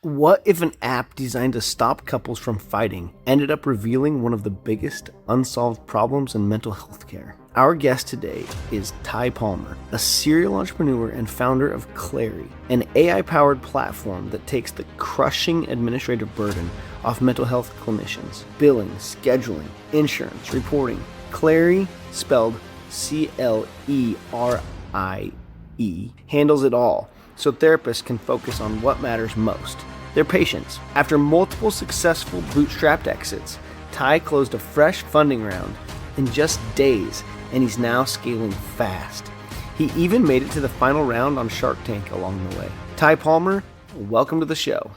What if an app designed to stop couples from fighting ended up revealing one of the biggest unsolved problems in mental health care? Our guest today is Ty Palmer, a serial entrepreneur and founder of Clary, an AI-powered platform that takes the crushing administrative burden off mental health clinicians. Billing, scheduling, insurance, reporting. Clary, spelled Clerie, handles it all, so therapists can focus on what matters most: their patients. After multiple successful bootstrapped exits, Ty closed a fresh funding round in just days, and he's now scaling fast. He even made it to the final round on Shark Tank along the way. Ty Palmer, welcome to the show.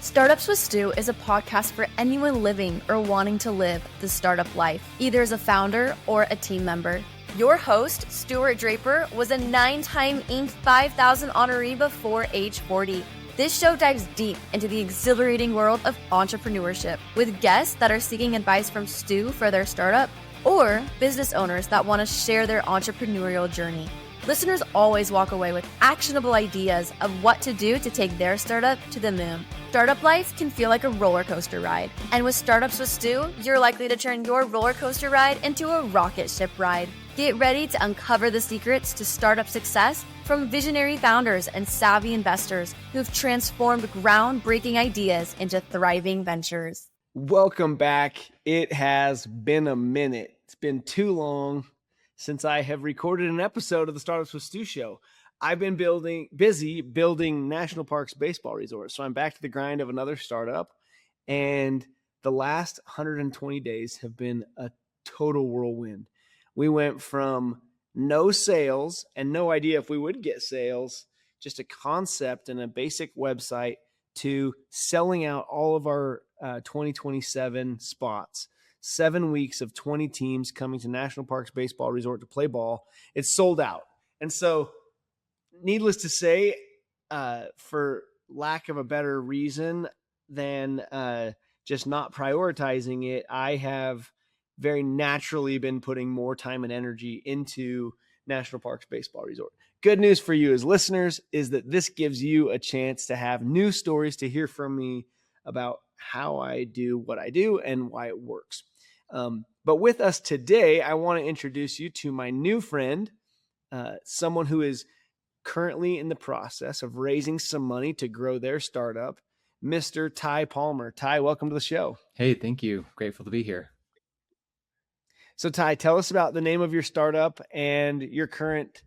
Startups with Stu is a podcast for anyone living or wanting to live the startup life, either as a founder or a team member. Your host, Stuart Draper, was a 9-time Inc. 5000 honoree before age 40. This show dives deep into the exhilarating world of entrepreneurship with guests that are seeking advice from Stu for their startup or business owners that want to share their entrepreneurial journey. Listeners always walk away with actionable ideas of what to do to take their startup to the moon. Startup life can feel like a roller coaster ride, and with Startups with Stu, you're likely to turn your roller coaster ride into a rocket ship ride. Get ready to uncover the secrets to startup success from visionary founders and savvy investors who've transformed groundbreaking ideas into thriving ventures. Welcome back. It has been a minute. It's been too long since I have recorded an episode of the Startups with Stu show. I've been busy building national parks baseball resorts. So I'm back to the grind of another startup. And the last 120 days have been a total whirlwind. We went from no sales and no idea if we would get sales, just a concept and a basic website, to selling out all of our 2027 spots. 7 weeks of 20 teams coming to National Parks Baseball Resort to play ball. It's sold out. And so, needless to say, for lack of a better reason than just not prioritizing it, I have very naturally been putting more time and energy into National Parks Baseball Resort. Good news for you as listeners is that this gives you a chance to have new stories to hear from me about how I do what I do and why it works. But with us today, I want to introduce you to my new friend, someone who is currently in the process of raising some money to grow their startup, Mr. Ty Palmer. Ty, welcome to the show. Hey, thank you. Grateful to be here. So Ty, tell us about the name of your startup and your current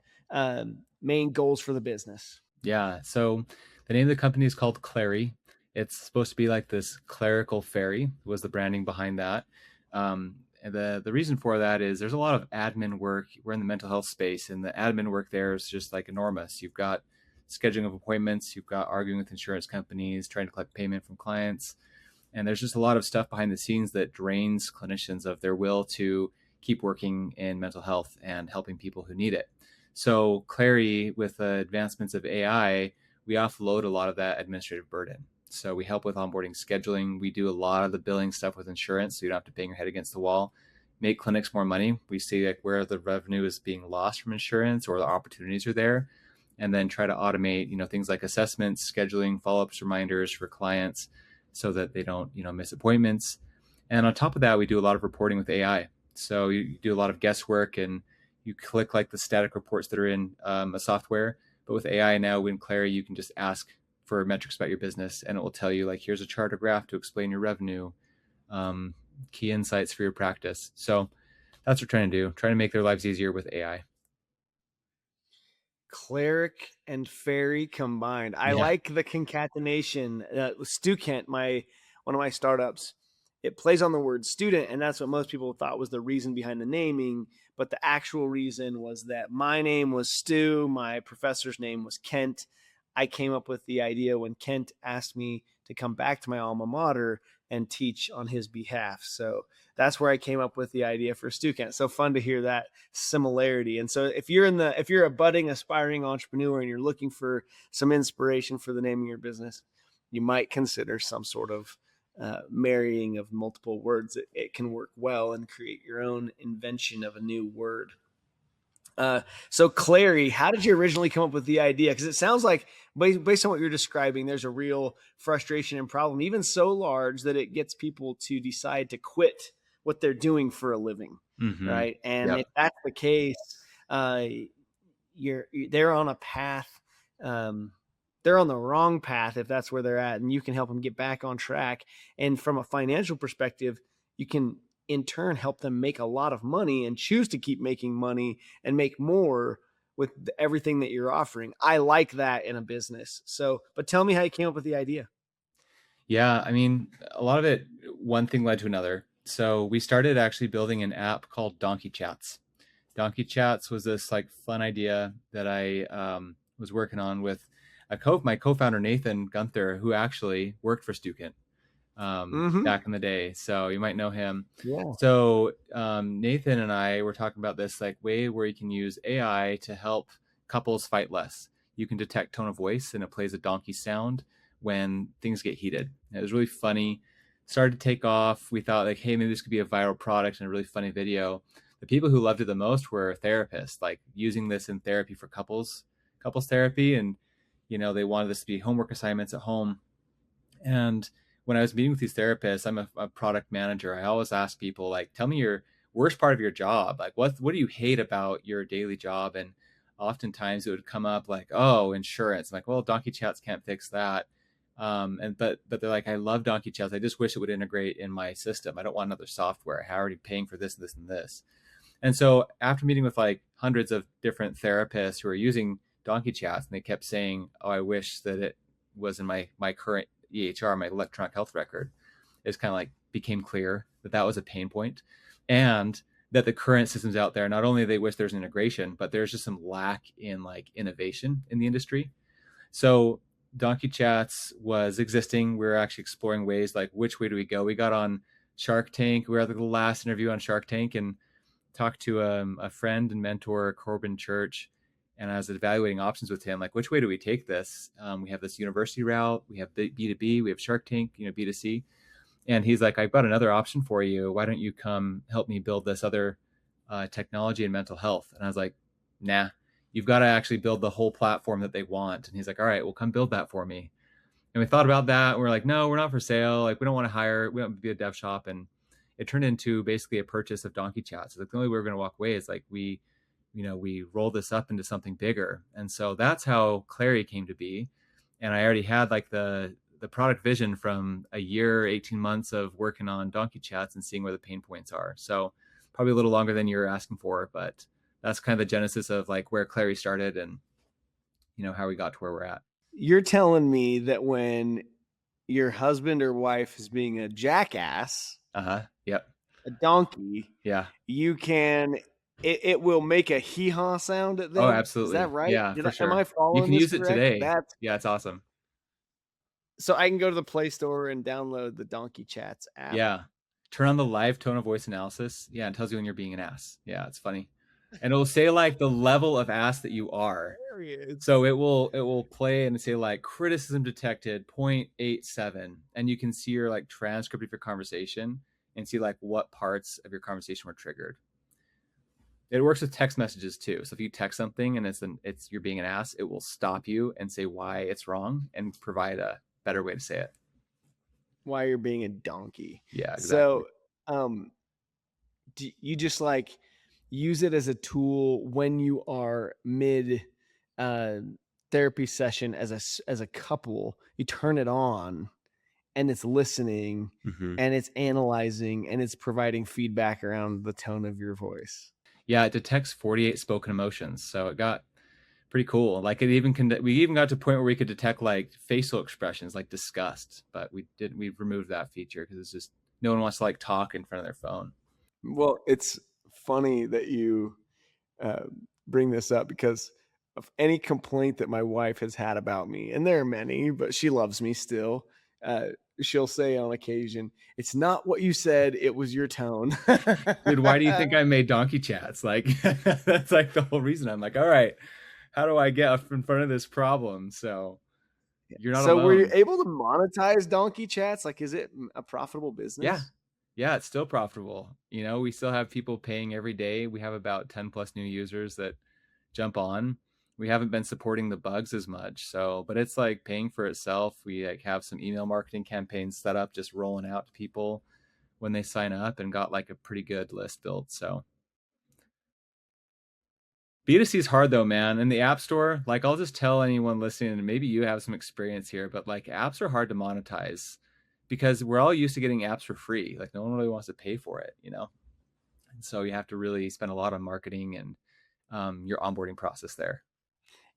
main goals for the business. Yeah. So the name of the company is called Clary. It's supposed to be like this clerical fairy was the branding behind that. And the reason for that is there's a lot of admin work. We're in the mental health space, and the admin work there is just like enormous. You've got scheduling of appointments, you've got arguing with insurance companies, trying to collect payment from clients. And there's just a lot of stuff behind the scenes that drains clinicians of their will to keep working in mental health and helping people who need it. So Clary, with the advancements of AI, we offload a lot of that administrative burden. So we help with onboarding, scheduling. We do a lot of the billing stuff with insurance, so you don't have to bang your head against the wall. Make clinics more money. We see like where the revenue is being lost from insurance or the opportunities are there, and then try to automate, things like assessments, scheduling, follow-ups, reminders for clients, so that they don't, miss appointments. And on top of that, we do a lot of reporting with AI. So you do a lot of guesswork, and you click like the static reports that are in a software. But with AI now in Clary, you can just ask for metrics about your business, and it will tell you like, here's a chart or graph to explain your revenue, key insights for your practice. So that's what we're trying to do, trying to make their lives easier with AI. Cleric and fairy combined. I like the concatenation. Stu Kent, one of my startups, it plays on the word student, and that's what most people thought was the reason behind the naming. But the actual reason was that my name was Stu, my professor's name was Kent. I came up with the idea when Kent asked me to come back to my alma mater and teach on his behalf. So that's where I came up with the idea for Stu Kent. So fun to hear that similarity. And so if you're a budding, aspiring entrepreneur and you're looking for some inspiration for the name of your business, you might consider some sort of marrying of multiple words. It can work well and create your own invention of a new word. So Clary, how did you originally come up with the idea? Because it sounds like, based on what you're describing, there's a real frustration and problem, even so large that it gets people to decide to quit what they're doing for a living, Mm-hmm. right? And if Yep. that's the case, uh, they're on a path. Um, they're on the wrong path if that's where they're at, and you can help them get back on track. And from a financial perspective, you can in turn help them make a lot of money and choose to keep making money and make more with everything that you're offering. I like that in a business. So, but tell me how you came up with the idea. Yeah, I mean, a lot of it, one thing led to another. So we started actually building an app called Donkey Chats. Donkey Chats was this like fun idea that I was working on with my co-founder Nathan Gunther, who actually worked for Stukent Mm-hmm. back in the day. So you might know him. Yeah. So Nathan and I were talking about this like way where you can use AI to help couples fight less. You can detect tone of voice and it plays a donkey sound when things get heated. And it was really funny. Started to take off. We thought like, hey, maybe this could be a viral product and a really funny video. The people who loved it the most were therapists, like using this in therapy for couples therapy. And, they wanted this to be homework assignments at home. And when I was meeting with these therapists, I'm a product manager. I always ask people like, tell me your worst part of your job. Like, what do you hate about your daily job? And oftentimes it would come up like, oh, insurance. I'm like, well, Donkey Chats can't fix that. But they're like, I love Donkey Chats. I just wish it would integrate in my system. I don't want another software. I'm already paying for this, this, and this. And so after meeting with like hundreds of different therapists who are using Donkey Chats, and they kept saying, oh, I wish that it was in my current EHR, my electronic health record, it's kind of like became clear that that was a pain point, and that the current systems out there, not only they wish there's an integration, but there's just some lack in like innovation in the industry. So Donkey Chats was existing. We were actually exploring ways like which way do we go. We got on Shark Tank. We were at the last interview on Shark Tank and talked to a friend and mentor, Corbin Church, and I was evaluating options with him, like which way do we take this? We have this university route, we have B2B, we have Shark Tank, B2C. And he's like, I've got another option for you. Why don't you come help me build this other technology and mental health? And I was like, nah, you've got to actually build the whole platform that they want. And he's like, all right, well, come build that for me. And we thought about that. And we're like, no, we're not for sale. Like, we don't want to hire, we don't be a dev shop. And it turned into basically a purchase of Donkey Chats. Like the only way we're going to walk away is like we roll this up into something bigger. And so that's how Clary came to be. And I already had like the product vision from a year, 18 months of working on Donkey Chats and seeing where the pain points are. So probably a little longer than you're asking for, but that's kind of the genesis of like where Clary started and, how we got to where we're at. You're telling me that when your husband or wife is being a jackass, Yep. a donkey, Yeah. you can it will make a hee-haw sound at them. Oh, absolutely. Is that right? Yeah, for sure. Am I following You can this use it correct? today. Yeah, it's awesome. So I can go to the Play Store and download the Donkey Chats app. Yeah. Turn on the live tone of voice analysis. Yeah, it tells you when you're being an ass. Yeah, it's funny. And it'll say like the level of ass that you are. So it will play and say like criticism detected 0.87, and you can see your like transcript of your conversation and see like what parts of your conversation were triggered. It works with text messages too. So if you text something and it's you're being an ass, it will stop you and say why it's wrong and provide a better way to say it. Why you're being a donkey. Yeah, exactly. So do you just like use it as a tool when you are mid therapy session as a couple? You turn it on and it's listening and it's analyzing and it's providing feedback around the tone of your voice. Yeah, it detects 48 spoken emotions. So it got pretty cool. Like we even got to a point where we could detect like facial expressions like disgust, but we removed that feature because it's just no one wants to like talk in front of their phone. Well, it's funny that you bring this up because of any complaint that my wife has had about me, and there are many, but she loves me still. She'll say on occasion, "It's not what you said; it was your tone." Dude, why do you think I made Donkey Chats? Like that's like the whole reason. I'm like, all right, how do I get up in front of this problem? So you're not alone. Were you able to monetize Donkey Chats? Like, is it a profitable business? Yeah. Yeah, it's still profitable. You know, we still have people paying every day. We have about 10 plus new users that jump on. We haven't been supporting the bugs as much. So, but it's like paying for itself. We like have some email marketing campaigns set up, just rolling out to people when they sign up, and got like a pretty good list built. So B2C is hard though, man. In the App Store, like I'll just tell anyone listening, and maybe you have some experience here, but like apps are hard to monetize because we're all used to getting apps for free. Like no one really wants to pay for it, you know? And so you have to really spend a lot on marketing and your onboarding process there.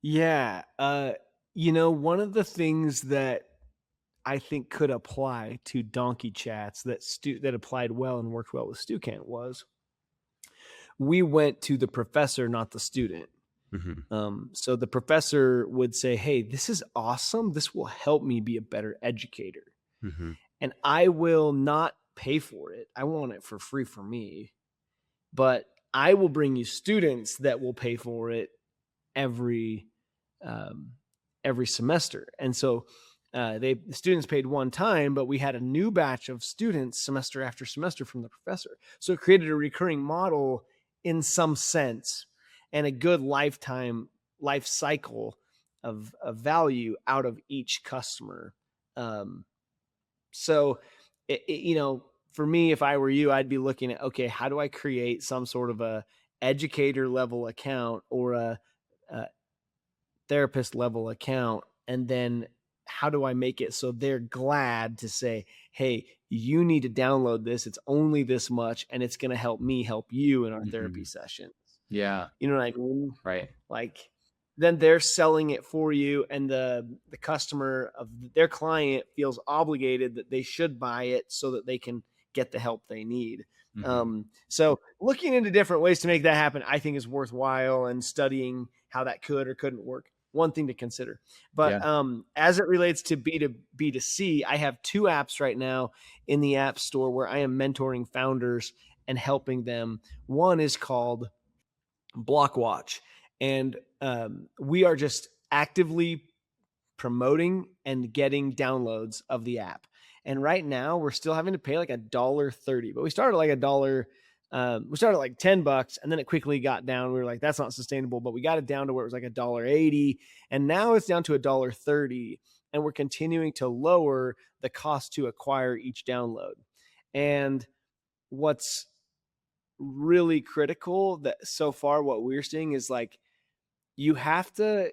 Yeah. One of the things that I think could apply to donkey chats that applied well and worked well with StuCant was we went to the professor, not the student. Mm-hmm. So the professor would say, "Hey, this is awesome. This will help me be a better educator, Mm-hmm. and I will not pay for it. I want it for free for me, but I will bring you students that will pay for it every um, every semester." And so the students paid one time, but we had a new batch of students semester after semester from the professor. So it created a recurring model in some sense and a good life cycle of value out of each customer. Um, so, for me, if I were you, I'd be looking at, okay, how do I create some sort of a educator level account or a therapist level account, and then how do I make it so they're glad to say, hey, you need to download this, it's only this much, and it's going to help me help you in our therapy Mhm. session. Yeah, You know what I mean? right. Like, then they're selling it for you, and the customer of their client feels obligated that they should buy it so that they can get the help they need. Hmm. So looking into different ways to make that happen, I think is worthwhile, and studying how that could or couldn't work. One thing to consider. But Yeah. as it relates to B2C, I have two apps right now in the App Store where I am mentoring founders and helping them. One is called Blockwatch, and we are just actively promoting and getting downloads of the app. And right now, we're still having to pay like $1.30, but we started like a dollar. We started like $10, and then it quickly got down. We were like, "That's not sustainable," but we got it down to where it was like $1.80, and now it's down to $1.30. And we're continuing to lower the cost to acquire each download. And what's really critical that so far what we're seeing is like you have to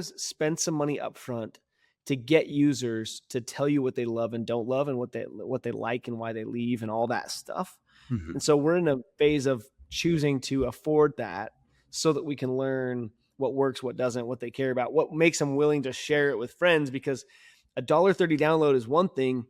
spend some money up front to get users to tell you what they love and don't love, and what they like and why they leave and all that stuff. Mm-hmm. And so we're in a phase of choosing to afford that so that we can learn what works, what doesn't, what they care about, what makes them willing to share it with friends. Because $1.30 download is one thing,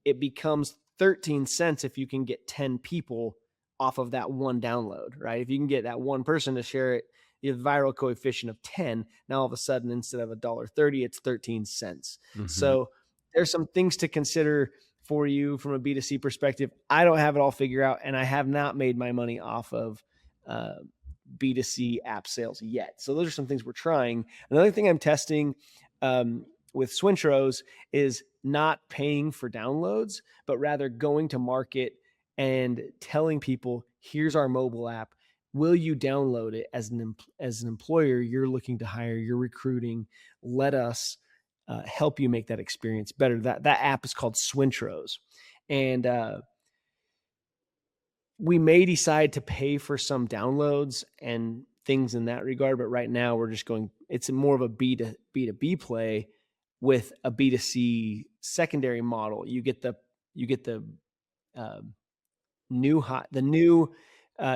it becomes 13 cents if you can get 10 people off of that one download, right? If you can get that one person to share it, you have a viral coefficient of 10. Now all of a sudden, instead of $1.30, it's 13 cents. Mm-hmm. So there's some things to consider for you from a B2C perspective. I don't have it all figured out, and I have not made my money off of uh, B2C app sales yet. So those are some things we're trying. Another thing I'm testing with Swintros is not paying for downloads, but rather going to market and telling people, here's our mobile app. Will you download it as an employer you're looking to hire, you're recruiting? Let us help you make that experience better. That app is called Swintros. And we may decide to pay for some downloads and things in that regard, but right now we're just going, it's more of a B2B play with a B2C secondary model. You get the uh, new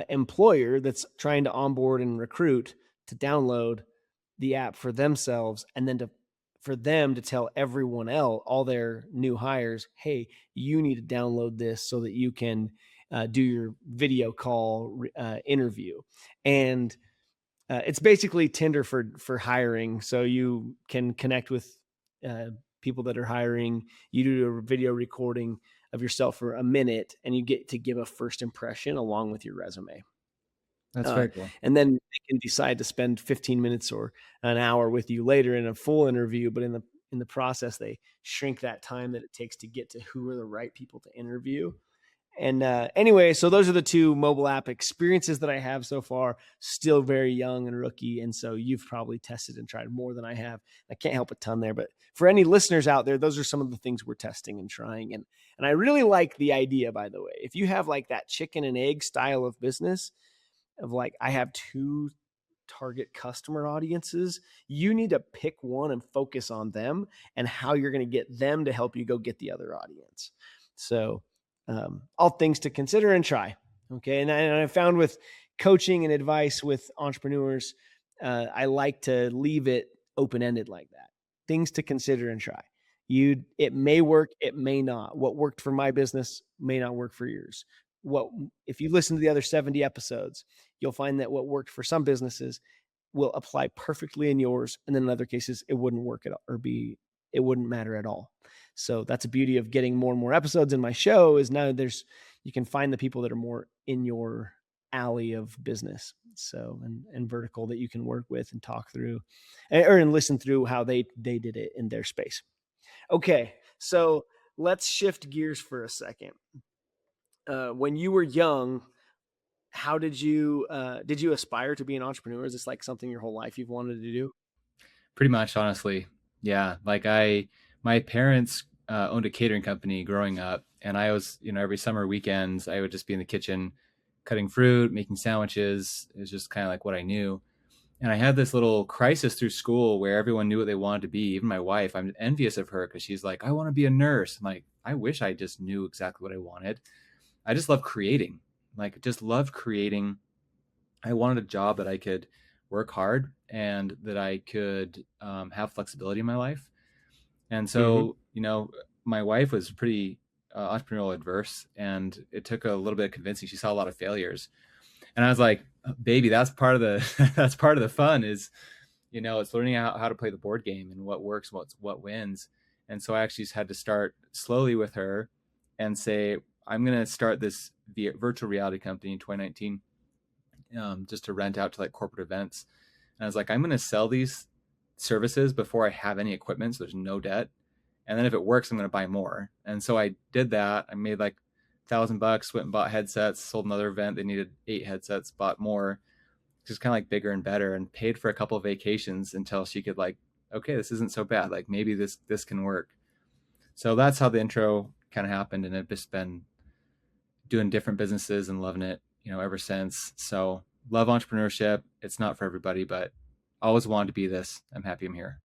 employer that's trying to onboard and recruit to download the app for themselves, and then for them to tell everyone else, all their new hires, hey, you need to download this so that you can do your video call interview. And it's basically Tinder for hiring. So you can connect with uh, people that are hiring. You do a video recording of yourself for a minute, and you get to give a first impression along with your resume. That's Uh, very cool. and then they can decide to spend 15 minutes or an hour with you later in a full interview. But in the process, they shrink that time that it takes to get to who are the right people to interview. And anyway, so those are the two mobile app experiences that I have so far. Still very young and rookie, and so you've probably tested and tried more than I have. I can't help a ton there, but for any listeners out there, those are some of the things we're testing and trying. And I really like the idea, by the way. If you have like that chicken and egg style of business, of like I have two target customer audiences, you need to pick one and focus on them and how you're going to get them to help you go get the other audience. So all things to consider and try. Okay. And I found with coaching and advice with entrepreneurs, I like to leave it open-ended like that. Things to consider and try. It may work, it may not. What worked for my business may not work for yours. If you listen to the other 70 episodes, you'll find that what worked for some businesses will apply perfectly in yours. And then in other cases, it wouldn't work at all, it wouldn't matter at all. So that's the beauty of getting more and more episodes in my show, is now you can find the people that are more in your alley of business. So, and vertical that you can work with and talk through and listen through how they did it in their space. Okay. So let's shift gears for a second. When you were young, how did you aspire to be an entrepreneur? Is this like something your whole life you've wanted to do? Pretty much, honestly. Yeah. Like my parents owned a catering company growing up, and I was, every summer weekends, I would just be in the kitchen cutting fruit, making sandwiches. It was just kind of like what I knew. And I had this little crisis through school where everyone knew what they wanted to be. Even my wife, I'm envious of her because she's like, I want to be a nurse. I'm like, I wish I just knew exactly what I wanted. I just love creating, just love creating. I wanted a job that I could work hard and that I could have flexibility in my life. And so, my wife was pretty entrepreneurial adverse, and it took a little bit of convincing. She saw a lot of failures, and I was like, baby, that's part of the that's part of the fun is, it's learning how to play the board game and what works, what wins. And so I actually just had to start slowly with her and say, I'm going to start this virtual reality company in 2019, just to rent out to like corporate events. And I was like, I'm going to sell these services before I have any equipment, so there's no debt. And then if it works, I'm going to buy more. And so I did that. I made like $1,000, went and bought headsets, sold another event. They needed 8 headsets, bought more, just kind of like bigger and better, and paid for a couple of vacations until she could like, okay, this isn't so bad. Like maybe this can work. So that's how the intro kind of happened. And I've just been doing different businesses and loving it, ever since. So love entrepreneurship. It's not for everybody, but I always wanted to be this. I'm happy I'm here.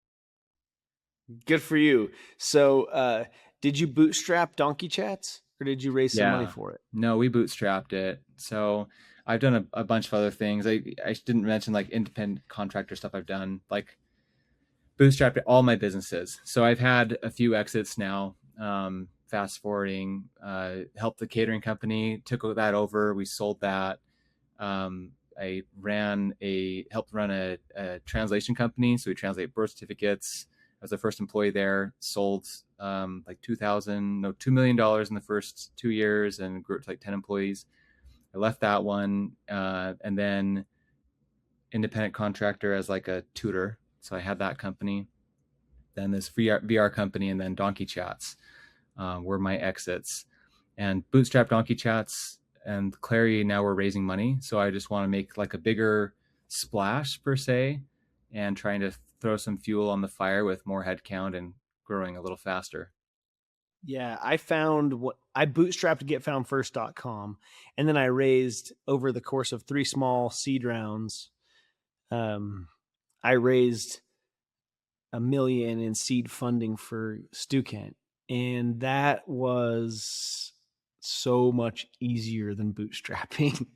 Good for you. So, did you bootstrap Donkey Chats, or did you raise some money for it? No, we bootstrapped it. So I've done a bunch of other things. I didn't mention like independent contractor stuff I've done, like bootstrapped all my businesses. So I've had a few exits now. Fast forwarding, helped the catering company, took that over. We sold that. I helped run a translation company. So we translate birth certificates. I was the first employee there, sold like $2 million in the first 2 years, and grew to like 10 employees. I left that one, and then independent contractor as like a tutor. So I had that company, then this VR company, and then Donkey Chats were my exits. And Bootstrap, Donkey Chats, and Clary, now we're raising money. So I just want to make like a bigger splash per se, and trying to throw some fuel on the fire with more headcount and growing a little faster. Yeah, I bootstrapped getfoundfirst.com, and then I raised, over the course of 3 small seed rounds, I raised $1 million in seed funding for Stu Kent, and that was so much easier than bootstrapping.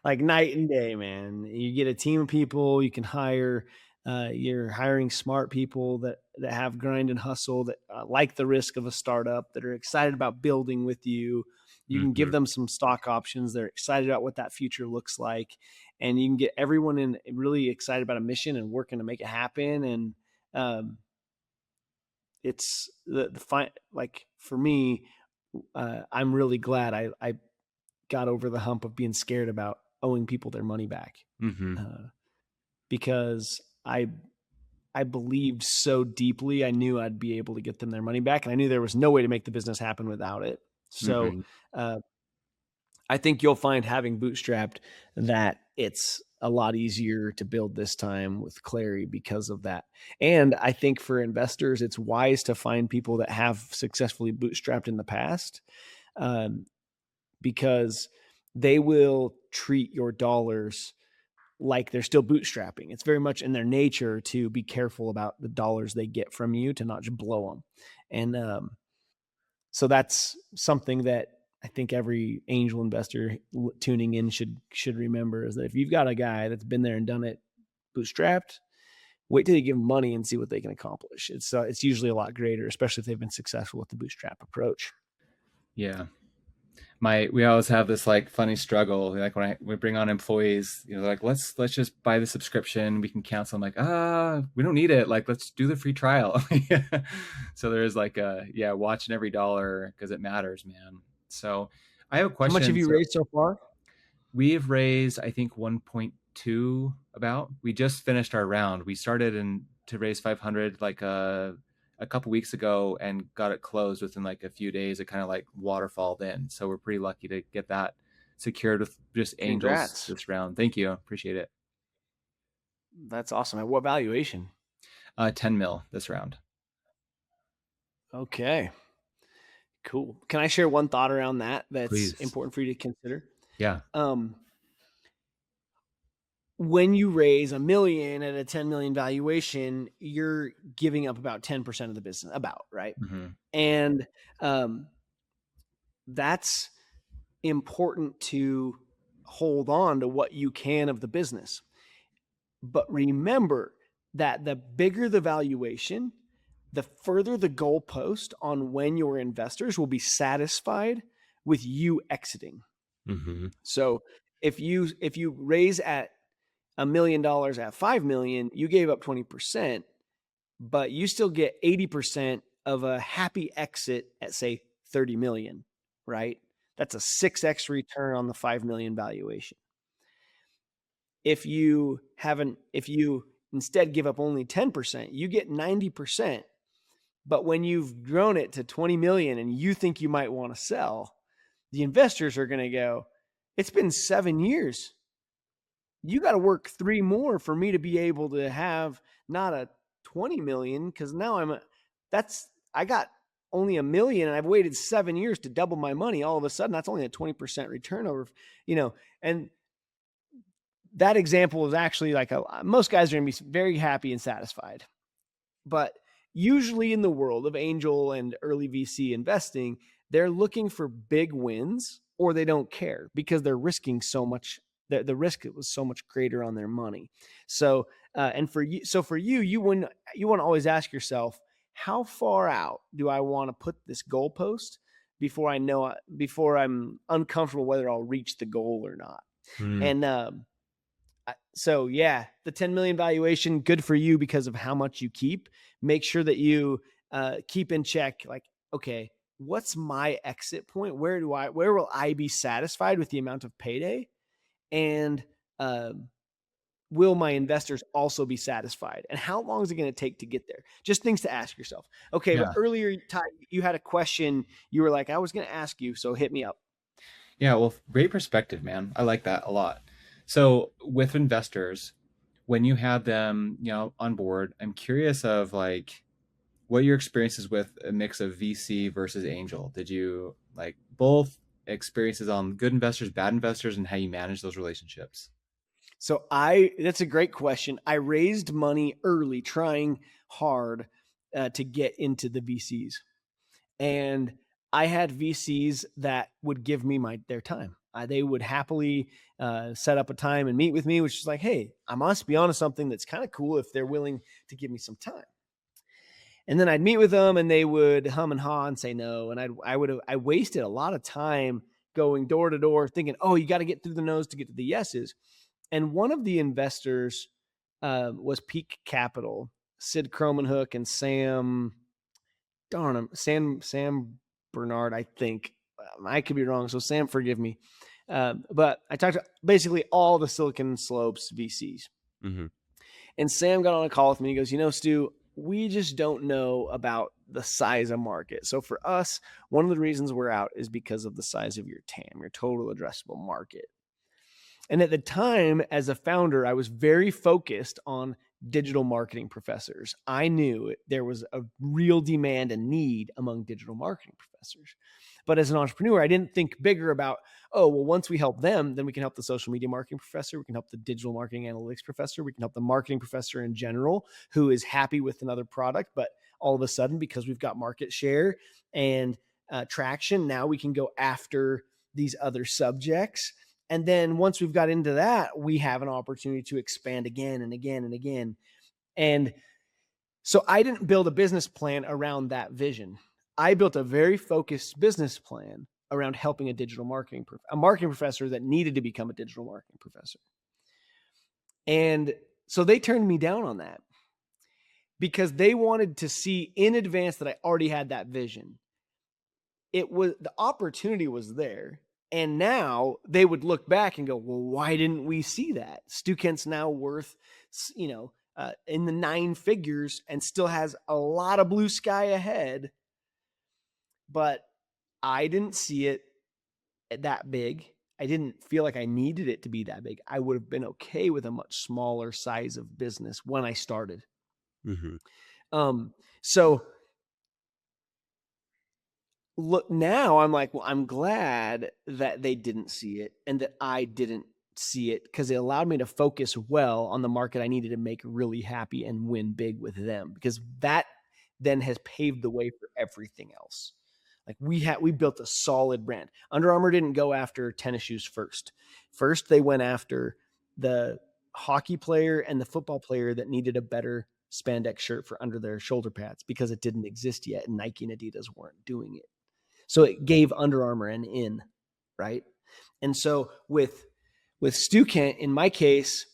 Like night and day, man. You get a team of people you can hire. You're hiring smart people that have grind and hustle, that like the risk of a startup, that are excited about building with you. You can give them some stock options. They're excited about what that future looks like. And you can get everyone in really excited about a mission and working to make it happen. And it's like for me, I'm really glad I got over the hump of being scared about owing people their money back. Because I I believed so deeply, I knew I'd be able to get them their money back, and I knew there was no way to make the business happen without it. So Mm-hmm. uh, I think you'll find, having bootstrapped, that it's a lot easier to build this time with Clary because of that. And I think for investors, it's wise to find people that have successfully bootstrapped in the past, um, because they will treat your dollars like they're still bootstrapping. It's very much in their nature to be careful about the dollars they get from you, to not just blow them. And so that's something that I think every angel investor tuning in should remember, is that if you've got a guy that's been there and done it bootstrapped, wait till you give them money and see what they can accomplish. It's usually a lot greater, especially if they've been successful with the bootstrap approach. Yeah. We always have this like funny struggle. Like when we bring on employees, like let's just buy the subscription. We can cancel. I'm like, we don't need it. Like, let's do the free trial. So there's like watching every dollar because it matters, man. So I have a question. How much have you raised so far? We've raised, I think, 1.2 about. We just finished our round. We started to raise 500 like a couple weeks ago and got it closed within like a few days. It kind of like waterfalled in. So we're pretty lucky to get that secured with just angels. Congrats. This round. Thank you. Appreciate it. That's awesome. At what valuation? 10 mil this round. Okay. Cool. Can I share one thought around that's Please. important for you to consider? Yeah. When you raise $1 million at a 10 million valuation, you're giving up about 10% of the business, right? Mm-hmm. And that's important to hold on to what you can of the business. But remember that the bigger the valuation, the further the goalpost on when your investors will be satisfied with you exiting. Mm-hmm. So if you raise at $1 million at 5 million, you gave up 20%, but you still get 80% of a happy exit at, say, 30 million, right? That's a 6x return on the 5 million valuation. If you instead give up only 10%, you get 90%. But when you've grown it to 20 million and you think you might want to sell, the investors are going to go, it's been 7 years. You got to work 3 more for me to be able to have not a 20 million, because now I got only $1 million and I've waited 7 years to double my money. All of a sudden, that's only a 20% return over, and that example is actually like most guys are going to be very happy and satisfied. But usually in the world of angel and early VC investing, they're looking for big wins, or they don't care because they're risking so much. The risk was so much greater on their money. So, for you, you want to always ask yourself, how far out do I want to put this goalpost before I'm uncomfortable whether I'll reach the goal or not? And so yeah, the 10 million valuation, good for you because of how much you keep. Make sure that you keep in check, like, okay, what's my exit point? Where will I be satisfied with the amount of payday? And will my investors also be satisfied? And how long is it going to take to get there? Just things to ask yourself. Okay, Yeah. But earlier, Ty, you had a question. You were like, I was going to ask you, so hit me up. Yeah, well, great perspective, man. I like that a lot. So with investors, when you have them, on board, I'm curious of like what your experiences with a mix of VC versus angel. Did you like both experiences on good investors, bad investors, and how you manage those relationships? So that's a great question. I raised money early, trying hard to get into the VCs, and I had VCs that would give me their time. They would happily set up a time and meet with me, which is like, hey, I must be onto something that's kind of cool if they're willing to give me some time. And then I'd meet with them and they would hum and haw and say no. And I wasted a lot of time going door to door thinking, oh, you got to get through the no's to get to the yeses. And one of the investors was Peak Capital, Sid Cromanhook and Sam Bernard, I think. I could be wrong. So Sam, forgive me. But I talked to basically all the Silicon Slopes VCs. Mm-hmm. And Sam got on a call with me. He goes, Stu, we just don't know about the size of market. So for us, one of the reasons we're out is because of the size of your TAM, your total addressable market. And at the time, as a founder, I was very focused on digital marketing professors. I knew there was a real demand and need among digital marketing professors. But as an entrepreneur, I didn't think bigger about, once we help them, then we can help the social media marketing professor. We can help the digital marketing analytics professor. We can help the marketing professor in general who is happy with another product. But all of a sudden, because we've got market share and traction, now we can go after these other subjects. And then once we've got into that, we have an opportunity to expand again and again and again. And so I didn't build a business plan around that vision. I built a very focused business plan around helping a marketing professor that needed to become a digital marketing professor. And so they turned me down on that because they wanted to see in advance that I already had that vision. The opportunity was there. And now they would look back and go, well, why didn't we see that? Stu Kent's now worth, in the 9 figures and still has a lot of blue sky ahead. But I didn't see it that big. I didn't feel like I needed it to be that big. I would have been okay with a much smaller size of business when I started. So look, now I'm like, well, I'm glad that they didn't see it and that I didn't see it, because it allowed me to focus well on the market I needed to make really happy and win big with them, because that then has paved the way for everything else. Like we built a solid brand. Under Armour didn't go after tennis shoes first. First, they went after the hockey player and the football player that needed a better spandex shirt for under their shoulder pads because it didn't exist yet and Nike and Adidas weren't doing it. So it gave Under Armour an in, right? And so with Stu Kent, in my case,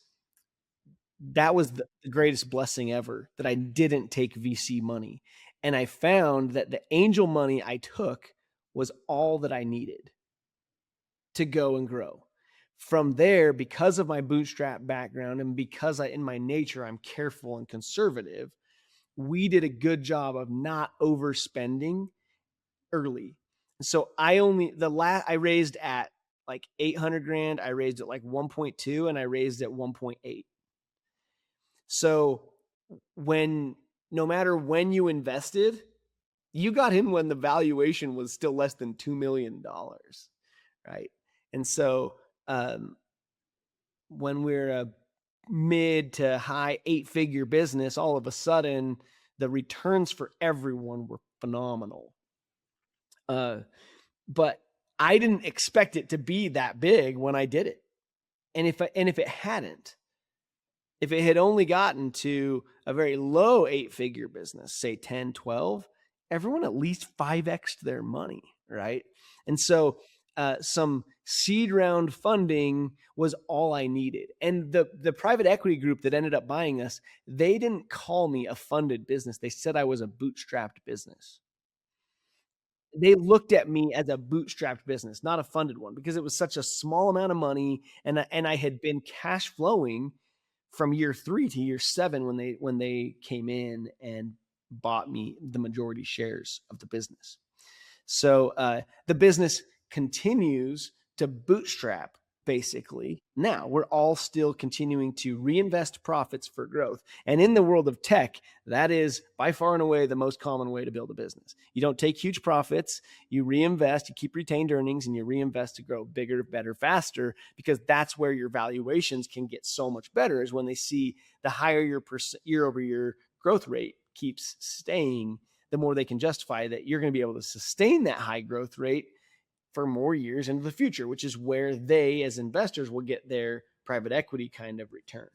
that was the greatest blessing ever, that I didn't take VC money. And I found that the angel money I took was all that I needed to go and grow. From there, because of my bootstrap background and because in my nature, I'm careful and conservative, we did a good job of not overspending early. So I raised at like 800 grand. I raised at like 1.2 and I raised at 1.8. So no matter when you invested, you got in when the valuation was still less than $2 million. Right. And so, when we're a mid to high 8-figure business, all of a sudden the returns for everyone were phenomenal. But I didn't expect it to be that big when I did it. And if it had only gotten to a very low 8-figure business, say 10, 12, everyone at least 5x'd their money, right? And so some seed round funding was all I needed. And the private equity group that ended up buying us, they didn't call me a funded business. They said I was a bootstrapped business. They looked at me as a bootstrapped business, not a funded one, because it was such a small amount of money. And I had been cash flowing from year 3 to year 7 when they came in and bought me the majority shares of the business. So the business continues to bootstrap, basically. Now we're all still continuing to reinvest profits for growth. And in the world of tech, that is by far and away the most common way to build a business. You don't take huge profits, you reinvest, you keep retained earnings, and you reinvest to grow bigger, better, faster, because that's where your valuations can get so much better, is when they see the higher your year-over-year growth rate keeps staying, the more they can justify that you're going to be able to sustain that high growth rate for more years into the future, which is where they, as investors, will get their private equity kind of return.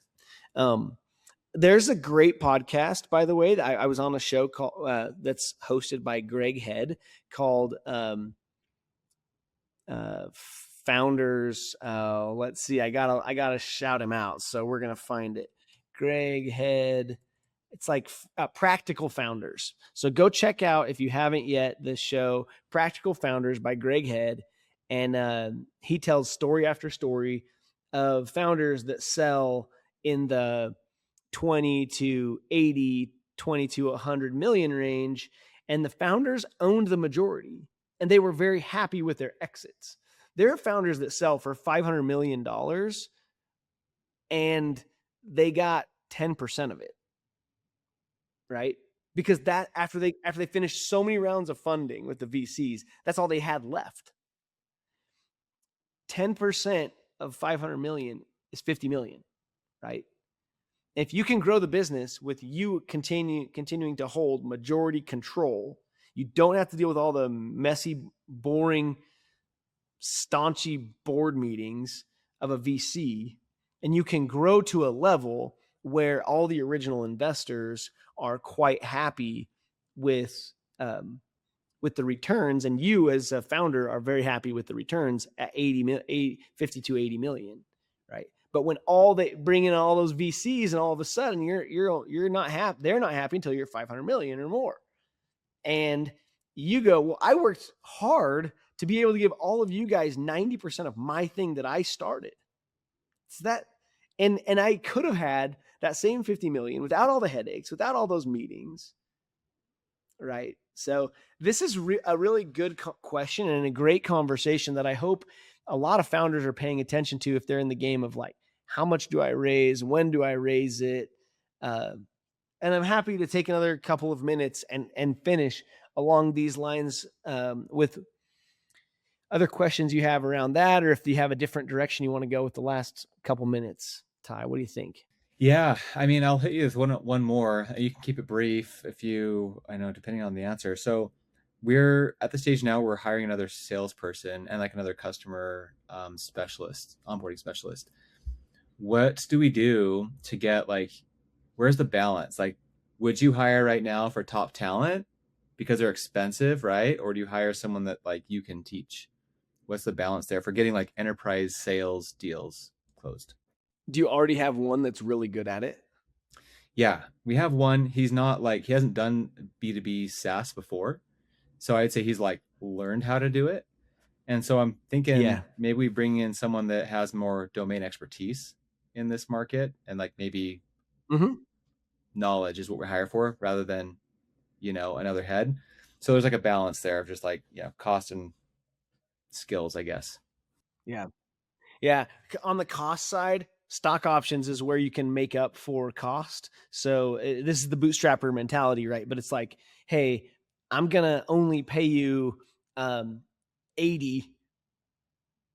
There's a great podcast, by the way, that I was on a show called that's hosted by Greg Head called Founders. Let's see, I gotta shout him out, so we're gonna find it. Greg Head. It's like Practical Founders. So go check out, if you haven't yet, this show, Practical Founders by Greg Head. And he tells story after story of founders that sell in the 20 to 80, 20 to 100 million range. And the founders owned the majority and they were very happy with their exits. There are founders that sell for $500 million and they got 10% of it, right? Because that after they finished so many rounds of funding with the VCs, that's all they had left. 10% of 500 million is 50 million, right? If you can grow the business with you continuing to hold majority control, you don't have to deal with all the messy, boring, staunchy board meetings of a VC, and you can grow to a level where all the original investors are quite happy with the returns, and you as a founder are very happy with the returns at 50 to 80 million, right? But when all they bring in all those VCs and all of a sudden you're not happy, they're not happy until you're 500 million or more. And you go, well, I worked hard to be able to give all of you guys 90% of my thing that I started. It's that, and I could have had that same 50 million without all the headaches, without all those meetings, right? So this is a really good question and a great conversation that I hope a lot of founders are paying attention to if they're in the game of like, how much do I raise? When do I raise it? And I'm happy to take another couple of minutes and finish along these lines with other questions you have around that, or if you have a different direction you want to go with the last couple minutes. Ty, what do you think? Yeah, I mean, I'll hit you with one more. You can keep it brief if you, I know, depending on the answer. So we're at the stage now we're hiring another salesperson and like another customer specialist, onboarding specialist. What do we do to get like, where's the balance? Like, would you hire right now for top talent because they're expensive, right? Or do you hire someone that like you can teach? What's the balance there for getting like enterprise sales deals closed? Do you already have one that's really good at it? Yeah, we have one. He's not like, he hasn't done B2B SaaS before. So I'd say he's like learned how to do it. And so I'm thinking maybe we bring in someone that has more domain expertise in this market and like maybe knowledge is what we hire for rather than, you know, another head. So there's like a balance there of just like, yeah, cost and skills, I guess. Yeah. Yeah. On the cost side, stock options is where you can make up for cost. So this is the bootstrapper mentality, right? But it's like, hey, I'm going to only pay you 80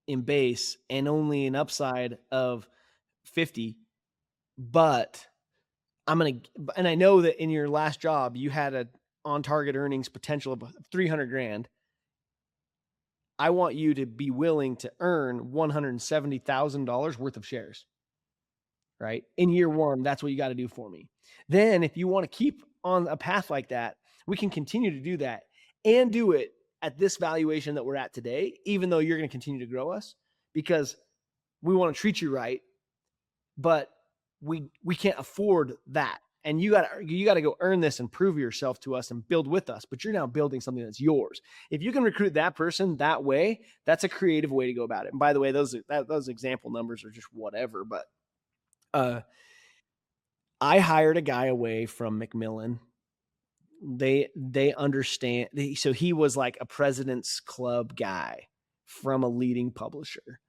in base and only an upside of 50. But and I know that in your last job, you had a on target earnings potential of 300 grand. I want you to be willing to earn $170,000 worth of shares, right? In year one, that's what you got to do for me. Then if you want to keep on a path like that, we can continue to do that and do it at this valuation that we're at today, even though you're going to continue to grow us because we want to treat you right, but we can't afford that. And you got to go earn this and prove yourself to us and build with us, but you're now building something that's yours. If you can recruit that person that way, that's a creative way to go about it. And by the way, those example numbers are just whatever, but I hired a guy away from Macmillan. They understand. So he was like a President's Club guy from a leading publisher.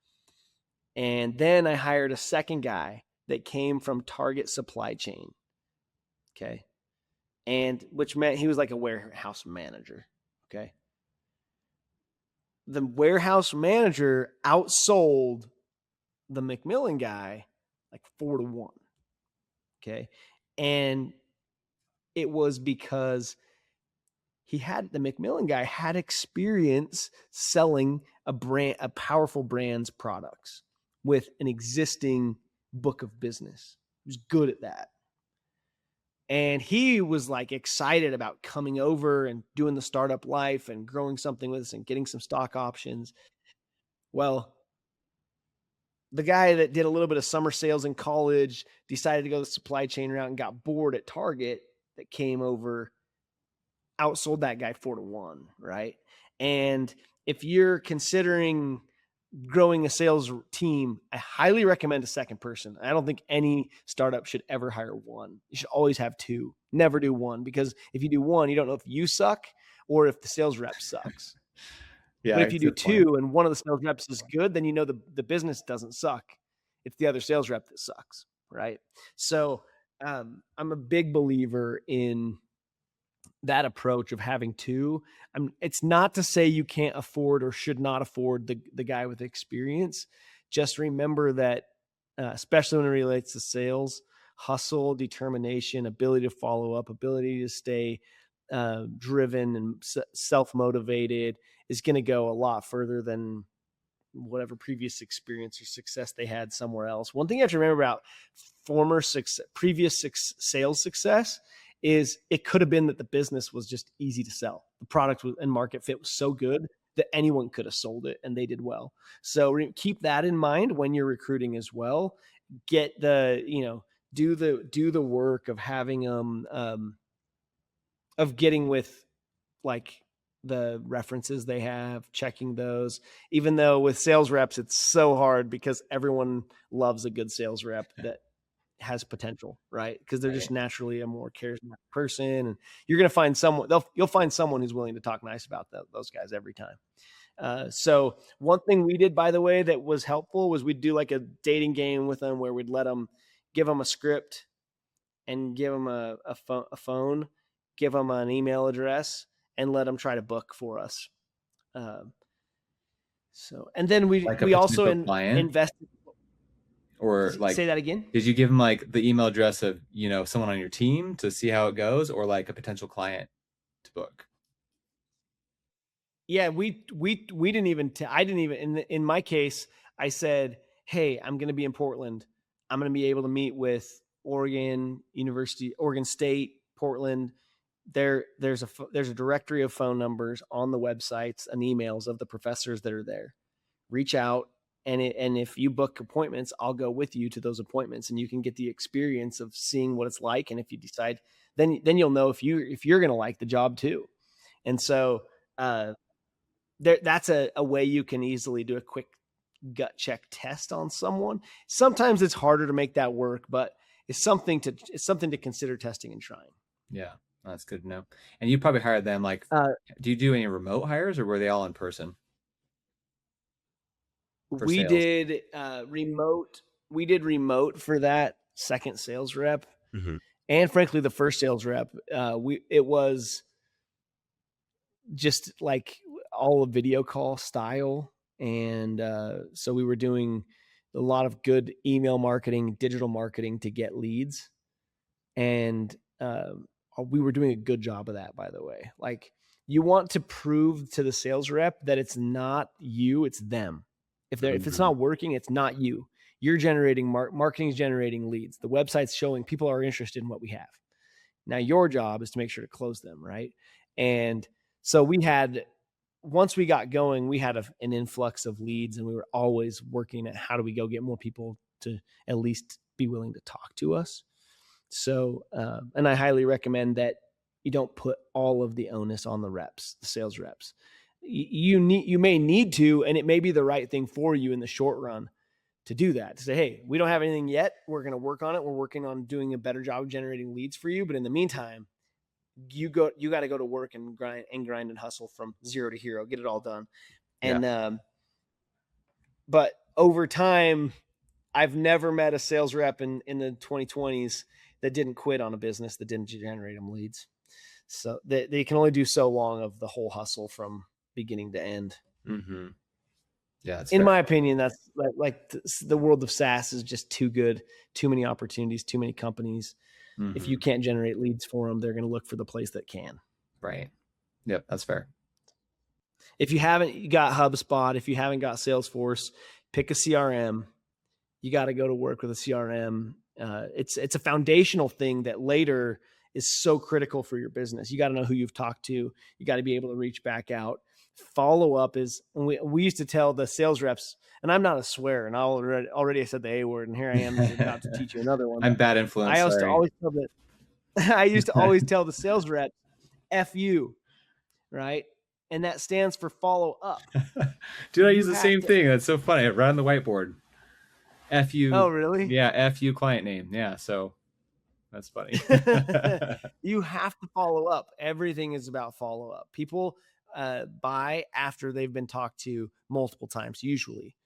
And then I hired a second guy that came from Target Supply Chain. Okay. And which meant he was like a warehouse manager. Okay. The warehouse manager outsold the Macmillan guy like 4-1. Okay. And it was because the Macmillan guy had experience selling a powerful brand's products with an existing book of business. He was good at that. And he was like excited about coming over and doing the startup life and growing something with us and getting some stock options. Well, the guy that did a little bit of summer sales in college decided to go the supply chain route and got bored at Target that came over, outsold that guy 4-1, right? And if you're considering growing a sales team, I highly recommend a second person. I don't think any startup should ever hire one. You should always have two. Never do one, because if you do one, you don't know if you suck or if the sales rep sucks. Yeah, But if you that's a do good point. two and one of the sales reps is good, then you know the business doesn't suck. It's the other sales rep that sucks, right? So I'm a big believer in that approach of having two. It's not to say you can't afford or should not afford the guy with experience. Just remember that, especially when it relates to sales, hustle, determination, ability to follow up, ability to stay driven and self-motivated is going to go a lot further than whatever previous experience or success they had somewhere else. One thing you have to remember about previous sales success is it could have been that the business was just easy to sell. The product and market fit was so good that anyone could have sold it and they did well. So keep that in mind when you're recruiting as well. Get the, do the work of having of getting with like the references they have, checking those, even though with sales reps, it's so hard because everyone loves a good sales rep that has potential, right? Because they're just naturally a more charismatic person, and you're going to find someone, you'll find someone who's willing to talk nice about those guys every time. So one thing we did, by the way, that was helpful was we'd do like a dating game with them where we'd give them a script and give them a phone, give them an email address, and let them try to book for us. And then we also invested. Or like, say that again. Did you give them like the email address of, someone on your team to see how it goes, or like a potential client to book? Yeah, we didn't even, I didn't even, in my case, I said, hey, I'm going to be in Portland. I'm going to be able to meet with Oregon State, Portland. There's a directory of phone numbers on the websites and emails of the professors that are there. Reach out, and if you book appointments, I'll go with you to those appointments, and you can get the experience of seeing what it's like. And if you decide, then you'll know if you're going to like the job too. And so that's a way you can easily do a quick gut check test on someone. Sometimes it's harder to make that work, but it's something to consider testing and trying. Yeah, that's good to know. And you probably hired them like, do you do any remote hires, or were they all in person? We did remote. We did remote for that second sales rep, and frankly, the first sales rep. It was just like all a video call style, and so we were doing a lot of good email marketing, digital marketing to get leads, and we were doing a good job of that. By the way, like, you want to prove to the sales rep that it's not you, it's them. If it's not working, it's not you. You're generating marketing's generating leads. The website's showing people are interested in what we have. Now your job is to make sure to close them, right? And so once we got going, we had an influx of leads, and we were always working at how do we go get more people to at least be willing to talk to us. So, and I highly recommend that you don't put all of the onus on the sales reps. You may need to, and it may be the right thing for you in the short run to do that. To say, hey, we don't have anything yet. We're going to work on it. We're working on doing a better job of generating leads for you. But in the meantime, you got to go to work and grind and hustle from zero to hero, get it all done. And, but over time, I've never met a sales rep in the 2020s that didn't quit on a business that didn't generate them leads. So they can only do so long of the whole hustle from beginning to end. Mm-hmm. Yeah, that's in fair. my opinion, that's like the world of SaaS is just too good, too many opportunities, too many companies. Mm-hmm. If you can't generate leads for them, they're going to look for the place that can. Right. Yep, that's fair. If you haven't got HubSpot, if you haven't got Salesforce, pick a CRM. You got to go to work with a CRM. It's a foundational thing that later is so critical for your business. You got to know who you've talked to. You got to be able to reach back out. Follow up is, we used to tell the sales reps, and I'm not a swearer, and already I said the A word, and here I am about to teach you another one. I'm bad influence. I used to always tell the sales rep, F you, right? and that stands for follow up. Dude, I You use the have same to- thing. That's so funny. Right on the whiteboard. FU. Oh, really? Yeah, FU client name. Yeah, so that's funny. You have to follow up. Everything is about follow up. People buy after they've been talked to multiple times, usually,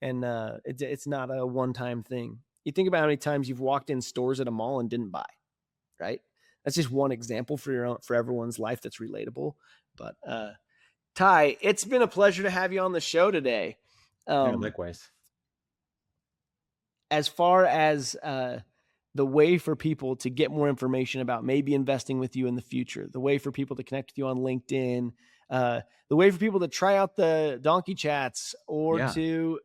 and it's not a one-time thing. You think about how many times you've walked in stores at a mall and didn't buy, right? That's just one example for everyone's life that's relatable. But Ty, it's been a pleasure to have you on the show today. Yeah, likewise. As far as the way for people to get more information about maybe investing with you in the future, the way for people to connect with you on LinkedIn, the way for people to try out the donkey chats or to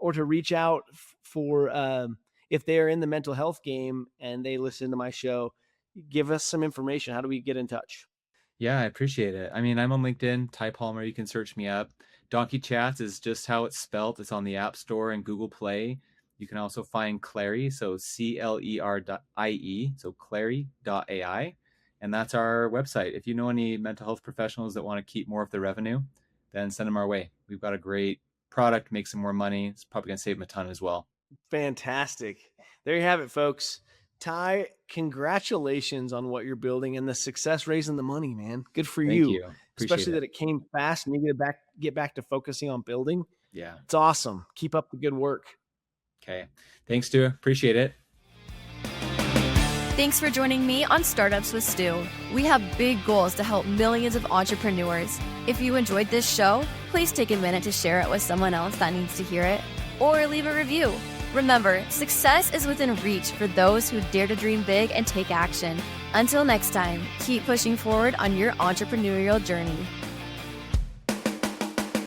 reach out for if they're in the mental health game and they listen to my show, give us some information. How do we get in touch? Yeah, I appreciate it. I mean, I'm on LinkedIn, Ty Palmer. You can search me up. Donkey Chats is just how it's spelt. It's on the App Store and Google Play. You can also find Clary, so CLER.IE, so Clary.ai. And that's our website. If you know any mental health professionals that want to keep more of the revenue, then send them our way. We've got a great product, make some more money. It's probably going to save them a ton as well. Fantastic. There you have it, folks. Ty, congratulations on what you're building and the success raising the money, man. Good for Thank you. Especially that it came fast and you get back to focusing on building. Yeah. It's awesome. Keep up the good work. Okay. Thanks, Stu. Appreciate it. Thanks for joining me on Startups with Stu. We have big goals to help millions of entrepreneurs. If you enjoyed this show, please take a minute to share it with someone else that needs to hear it, or leave a review. Remember, success is within reach for those who dare to dream big and take action. Until next time, keep pushing forward on your entrepreneurial journey.